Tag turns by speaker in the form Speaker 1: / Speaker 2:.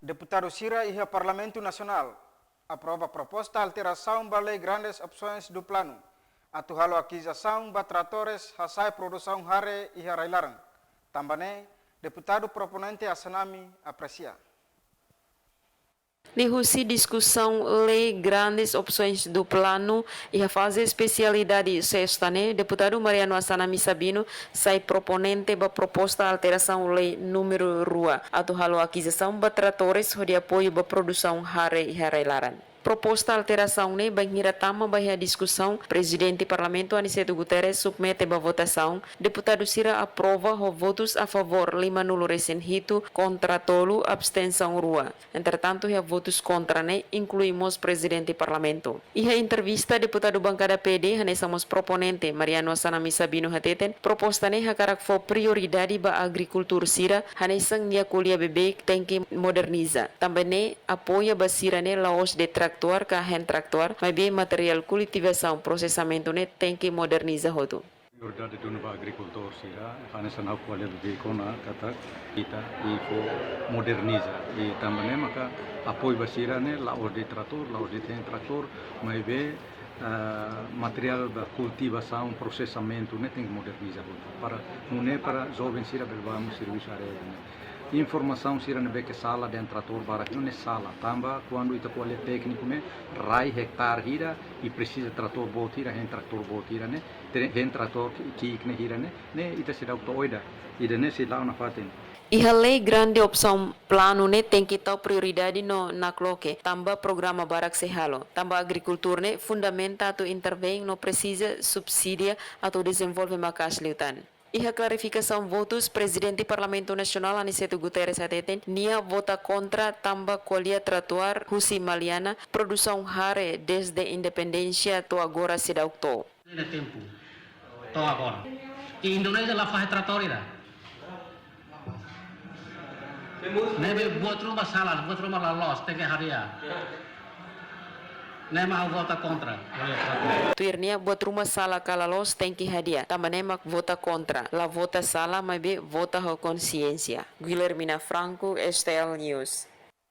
Speaker 1: Deputado Sira e o Parlamento Nacional aprova proposta alteração da Lei Grandes Opções do Plano, atuhalo aquisição de tratores, hasai produção hare e harailarang. Também, deputado proponente Asanami aprecia.
Speaker 2: Lihusi discussão lei grandes opções do plano e a fase especialidade sextane, deputado Mariano Asanami Sabino sai proponente da proposta alteração lei número rua, atuhalo aquisição de tratores de apoio da produção hare e harailaran. Proposta alteração ne banhira tama bahia discussão, presidente do parlamento Aniceto Guterres submete a votação, deputado Sira aprova o votos a favor 5 nulo resenhito, contra tolo abstenção rua. Entretanto, a votos contra ne incluímos presidente do parlamento. E a entrevista deputado bancada PD, somos proponente Mariano Asanami Sabino hateten, proposta ne hakarak for prioridade ba agricultura Sira, hanesang nia kuliah bebek tem que moderniza. Também ne apoia ba Sira ne laos de traktor ka hand traktor, mas bem material cultivação, processamento ne tem que modernizar hotu.
Speaker 3: Prioridade do novo agricultor será hanesan hau kualha bebekona kata kita ifo moderniza e também maka apoio basira ne laos de trator, laos de hand traktor, mas bem material da cultivação, processamento ne tem que modernizar hotu para não é para jovens sira belvamos serviço área ne. Informação sira ne beke sala de trator barak não é sala tamba quando ita kualha técnico ne rai hectare hira e precisa trator botira hand traktor botira ne hen trator ki ne hira ne ita sira auto oida ida ne sila na faten.
Speaker 2: E a lei grande opção plano ne tem que dar prioridade no nakloke, tamba programa barak sehalo, tamba agricultura ne fundamenta to intervém no precisa subsídia atau desenvolve makas liutan. E a clarificação votos, presidente do Parlamento Nacional Aniceto Guterres ateten, nia vota contra tamba colher tratuar Husi Maliana, produção hare desde independência to agora se dá octo.
Speaker 4: É tempo, to agora. E Indonésia lá faz trator ira. Nebe buat rumah salah, buat rumah lalos, tem que haria. Nema vota contra.
Speaker 2: Tuirnia buat rumah salah kalalos tem que hadia. Tamba nemak vota contra. La vota salah mas be vota ho consciência. Guilhermina Franco, STL News.